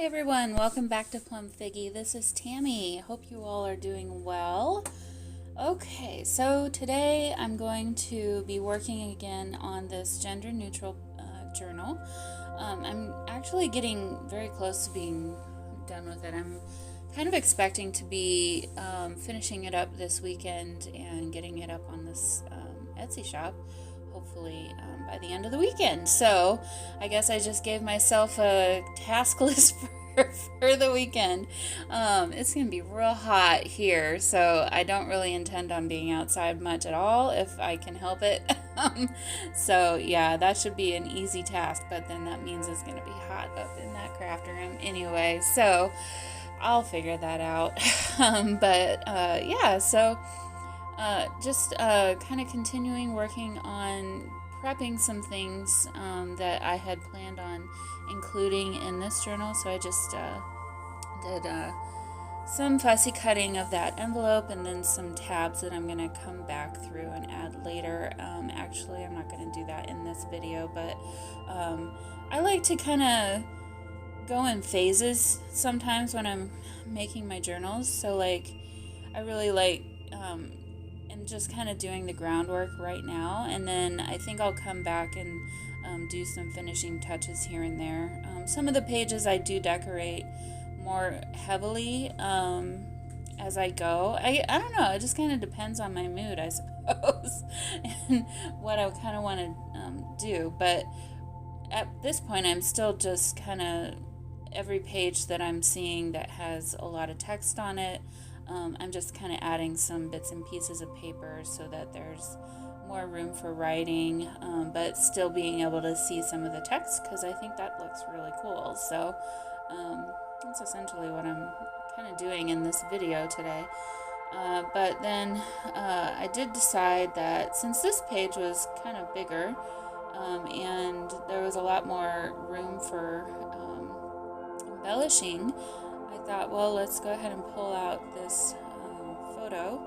Hi everyone, welcome back to Plum Figgy. This is Tammy. Hope you all are doing well. Okay, so today I'm going to be working again on this gender neutral journal. I'm actually getting very close to being done with it. I'm kind of expecting to be finishing it up this weekend and getting it up on this Etsy shop, hopefully by the end of the weekend. So I guess I just gave myself a task list for the weekend. It's gonna be real hot here, so I don't really intend on being outside much at all if I can help it. So yeah, that should be an easy task, but then that means it's gonna be hot up in that craft room anyway, so I'll figure that out. Yeah, so just kind of continuing working on prepping some things that I had planned on including in this journal. So I just did some fussy cutting of that envelope and then some tabs that I'm going to come back through and add later. Actually, I'm not going to do that in this video, but I like to kind of go in phases sometimes when I'm making my journals. So like I really like and just kind of doing the groundwork right now, and then I think I'll come back and do some finishing touches here and there. Some of the pages I do decorate more heavily as I go. I don't know, it just kind of depends on my mood, I suppose, and what I kind of want to do. But at this point I'm still just kind of, every page that I'm seeing that has a lot of text on it, I'm just kind of adding some bits and pieces of paper so that there's more room for writing, but still being able to see some of the text, because I think that looks really cool. So that's essentially what I'm kind of doing in this video today. But then I did decide that since this page was kind of bigger and there was a lot more room for embellishing, I thought, well, let's go ahead and pull out this photo.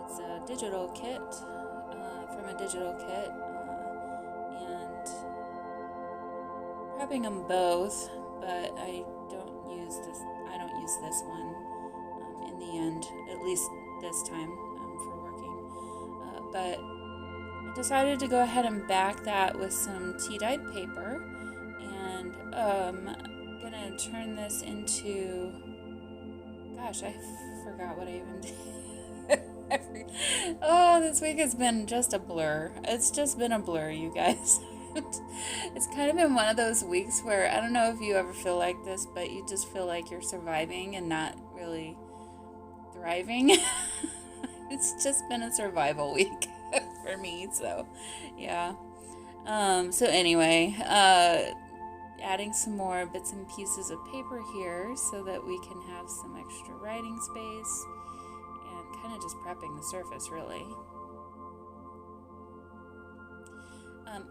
It's a digital kit, from a digital kit, and prepping them both, but I don't use this one in the end, at least this time for working. But I decided to go ahead and back that with some tea-dyed paper, and gonna turn this into, gosh, I forgot what I even did. Oh, this week has been just a blur. It's just been a blur, you guys. It's kind of been one of those weeks where, I don't know if you ever feel like this, but you just feel like you're surviving and not really thriving. It's just been a survival week for me, so yeah. So anyway, adding some more bits and pieces of paper here so that we can have some extra writing space, and kind of just prepping the surface, really.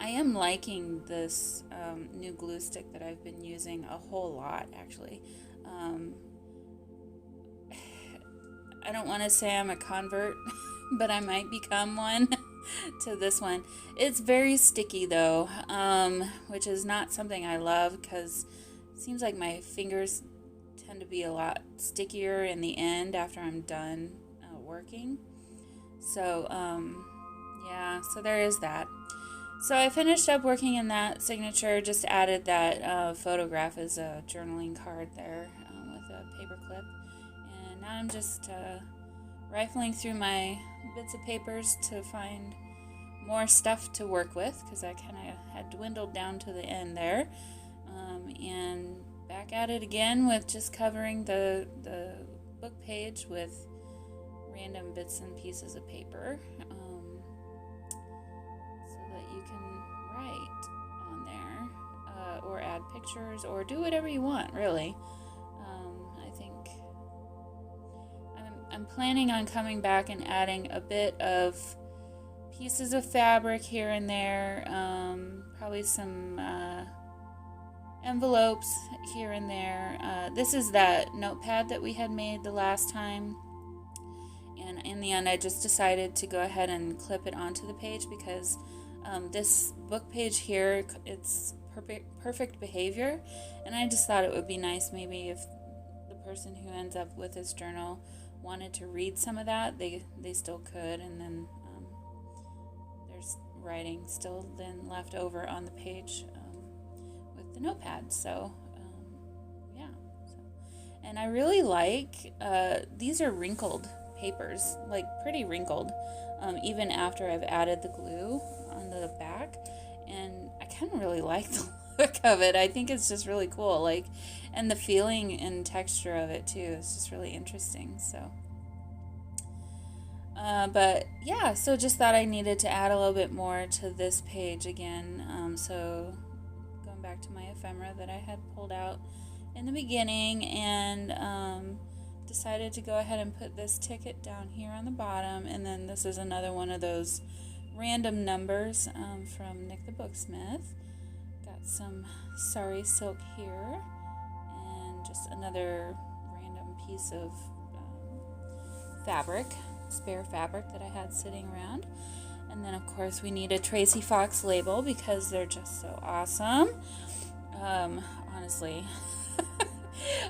I am liking this new glue stick that I've been using a whole lot, actually. I don't want to say I'm a convert, but I might become one to this one. It's very sticky though, which is not something I love, because it seems like my fingers tend to be a lot stickier in the end after I'm done working. So yeah, so there is that. So I finished up working in that signature, just added that photograph as a journaling card there with a paper clip, and now I'm just rifling through my bits of papers to find more stuff to work with, because I kind of had dwindled down to the end there, and back at it again with just covering the book page with random bits and pieces of paper, so that you can write on there, or add pictures, or do whatever you want, really. I think I'm planning on coming back and adding a bit of pieces of fabric here and there, probably some envelopes here and there. This is that notepad that we had made the last time, and in the end I just decided to go ahead and clip it onto the page, because this book page here, it's perfect behavior, and I just thought it would be nice maybe if the person who ends up with this journal wanted to read some of that, they still could, and then there's writing still then left over on the page with the notepad. So yeah, so, and I really like these are wrinkled papers, like pretty wrinkled, even after I've added the glue on the back, and I kind of really like the look of it. I think it's just really cool, like, and the feeling and texture of it too is just really interesting. So but yeah, so just thought I needed to add a little bit more to this page again. So going back to my ephemera that I had pulled out in the beginning, and decided to go ahead and put this ticket down here on the bottom, and then this is another one of those random numbers from Nik the Booksmith. Got some sari silk here, and just another random piece of fabric, spare fabric that I had sitting around. And then of course we need a Tracy Fox label because they're just so awesome. Honestly,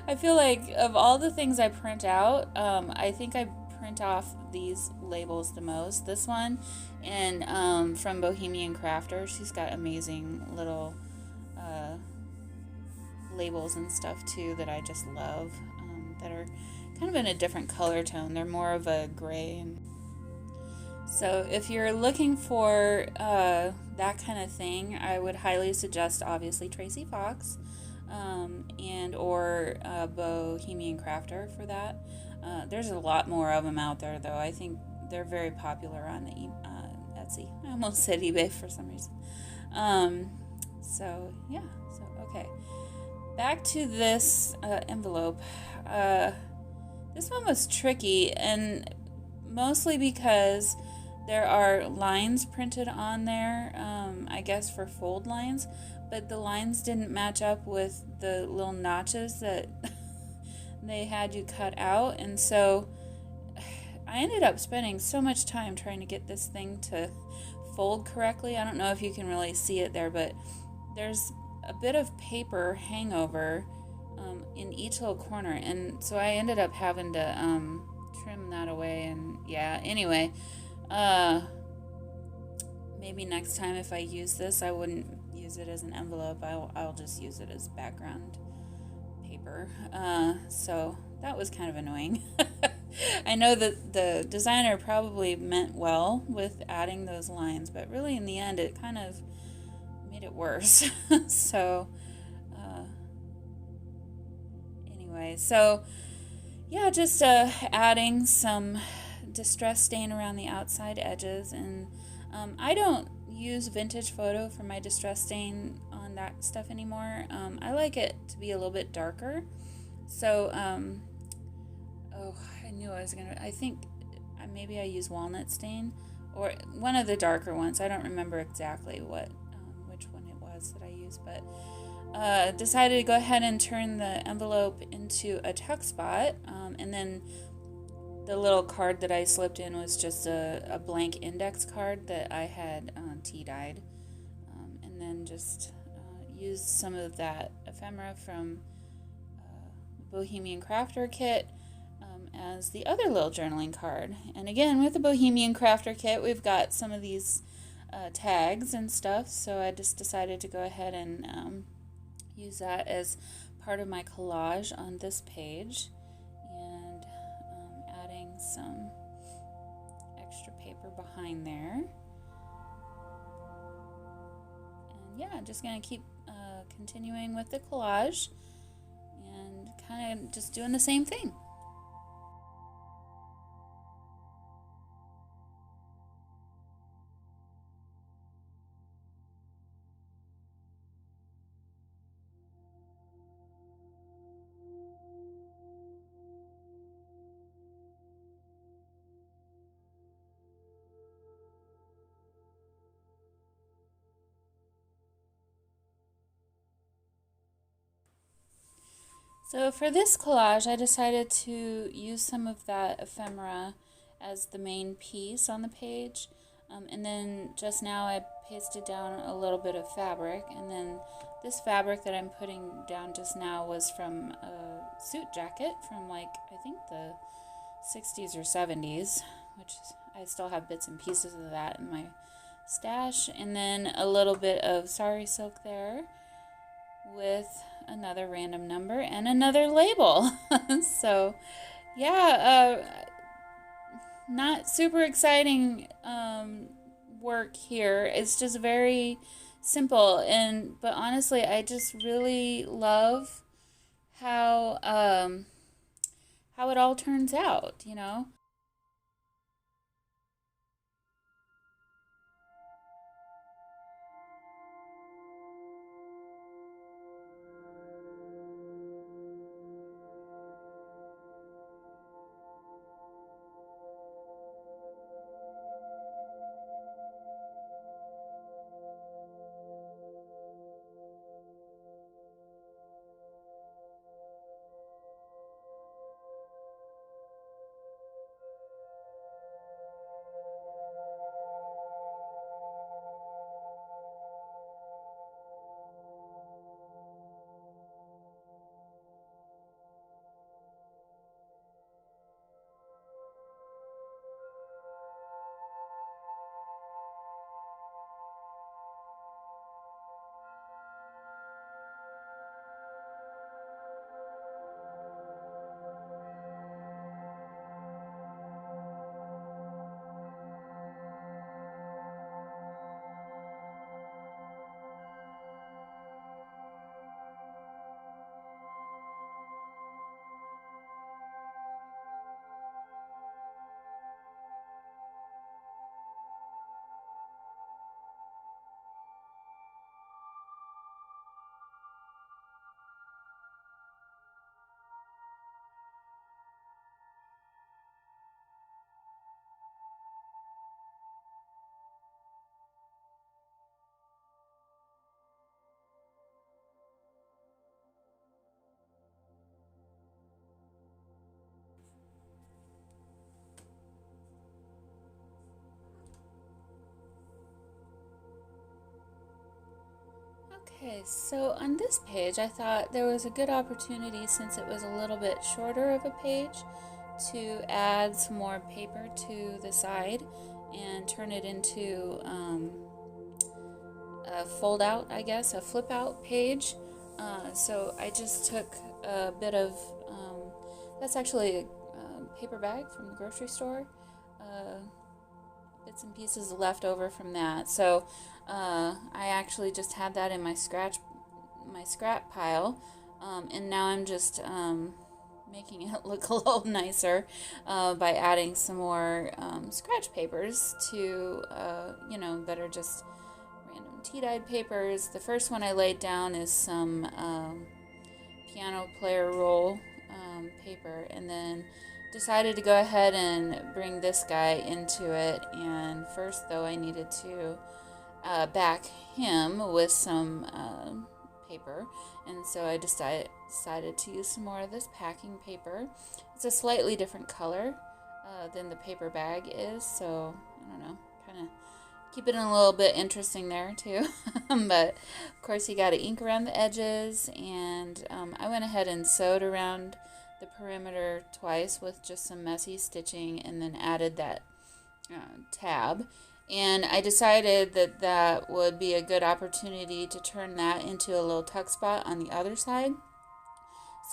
I feel like of all the things I print out, I think I print off these labels the most. This one, and from Bohemian Crafter, she's got amazing little labels and stuff too that I just love, that are kind of in a different color tone. They're more of a gray. And so if you're looking for that kind of thing, I would highly suggest obviously Tracy Fox, and or Bohemian Crafter for that. There's a lot more of them out there though. I think they're very popular on Etsy. I almost said eBay for some reason. So yeah, so okay, back to this envelope. This one was tricky, and mostly because there are lines printed on there, I guess for fold lines, but the lines didn't match up with the little notches that they had you cut out, and so I ended up spending so much time trying to get this thing to fold correctly. I don't know if you can really see it there, but there's a bit of paper hangover in each little corner, and so I ended up having to trim that away. And yeah, anyway, maybe next time if I use this, I wouldn't use it as an envelope. I'll just use it as background paper. So that was kind of annoying. I know that the designer probably meant well with adding those lines, but really in the end it kind of made it worse. So anyway, so yeah, just adding some distress stain around the outside edges, and I don't use vintage photo for my distress stain on that stuff anymore. I like it to be a little bit darker, so oh, I knew I was gonna, I think maybe I use walnut stain or one of the darker ones. I don't remember exactly what which one it was that I used, but decided to go ahead and turn the envelope into a tuck spot, and then the little card that I slipped in was just a blank index card that I had tea-dyed, and then just used some of that ephemera from Bohemian Crafter kit as the other little journaling card. And again, with the Bohemian Crafter kit, we've got some of these tags and stuff, so I just decided to go ahead and use that as part of my collage on this page, and adding some extra paper behind there. And yeah, just gonna keep continuing with the collage and kind of just doing the same thing. So for this collage, I decided to use some of that ephemera as the main piece on the page, and then just now I pasted down a little bit of fabric, and then this fabric that I'm putting down just now was from a suit jacket from like I think the 60s or 70s, which I still have bits and pieces of that in my stash, and then a little bit of sari silk there with another random number and another label. So yeah, not super exciting work here. It's just very simple, but honestly I just really love how it all turns out, you know. Okay, so on this page, I thought there was a good opportunity, since it was a little bit shorter of a page, to add some more paper to the side and turn it into a fold out, I guess, a flip out page. So I just took a bit of, that's actually a paper bag from the grocery store. Bits and pieces left over from that. So I actually just had that in my scrap pile, and now I'm just making it look a little nicer by adding some more scratch papers to, that are just random tea-dyed papers. The first one I laid down is some piano player roll paper, and then decided to go ahead and bring this guy into it. And first, though, I needed to back him with some paper, and so I decided to use some more of this packing paper. It's a slightly different color than the paper bag is, so I don't know, kind of keep it a little bit interesting there too. But of course you got to ink around the edges, and I went ahead and sewed around the perimeter twice with just some messy stitching, and then added that tab. And I decided that that would be a good opportunity to turn that into a little tuck spot on the other side.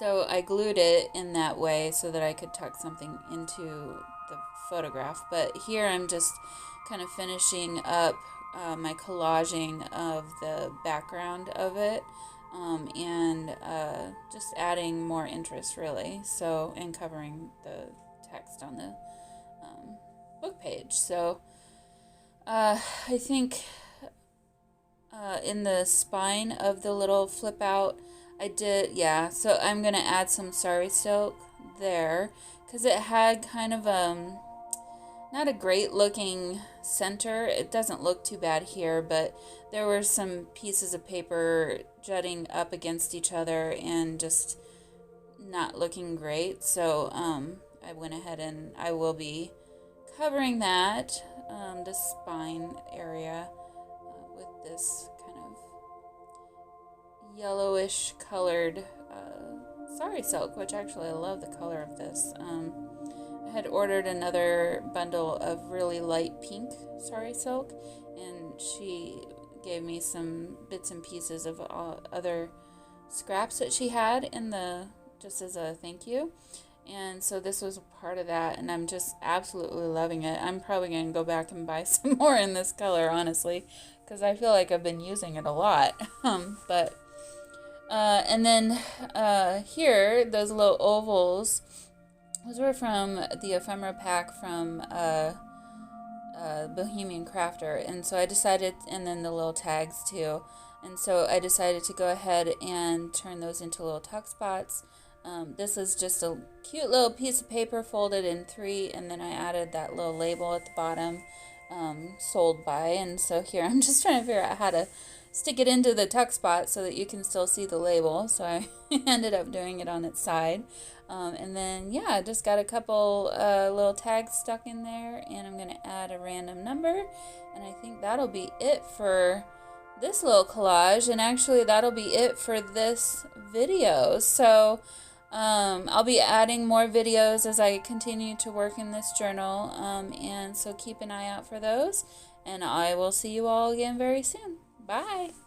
So I glued it in that way so that I could tuck something into the photograph. But here I'm just kind of finishing up my collaging of the background of it, and just adding more interest, really. So, and covering the text on the book page. So I think in the spine of the little flip out, I did, yeah, so I'm going to add some sari silk there, because it had kind of not a great looking center. It doesn't look too bad here, but there were some pieces of paper jutting up against each other and just not looking great. So I went ahead and I will be covering that, the spine area, this kind of yellowish colored sari silk, which actually I love the color of this. I had ordered another bundle of really light pink sari silk, and she gave me some bits and pieces of other scraps that she had in the, just as a thank you. And so this was a part of that, and I'm just absolutely loving it. I'm probably going to go back and buy some more in this color, honestly, because I feel like I've been using it a lot. And then here, those little ovals, those were from the ephemera pack from Bohemian Crafter, and so I decided, and then the little tags too, and so I decided to go ahead and turn those into little tuck spots. This is just a cute little piece of paper folded in 3, and then I added that little label at the bottom, sold by, and so here I'm just trying to figure out how to stick it into the tuck spot so that you can still see the label, so I ended up doing it on its side. And then, yeah, I just got a couple little tags stuck in there, and I'm going to add a random number, and I think that'll be it for this little collage, and actually that'll be it for this video. So I'll be adding more videos as I continue to work in this journal, and so keep an eye out for those, and I will see you all again very soon. Bye!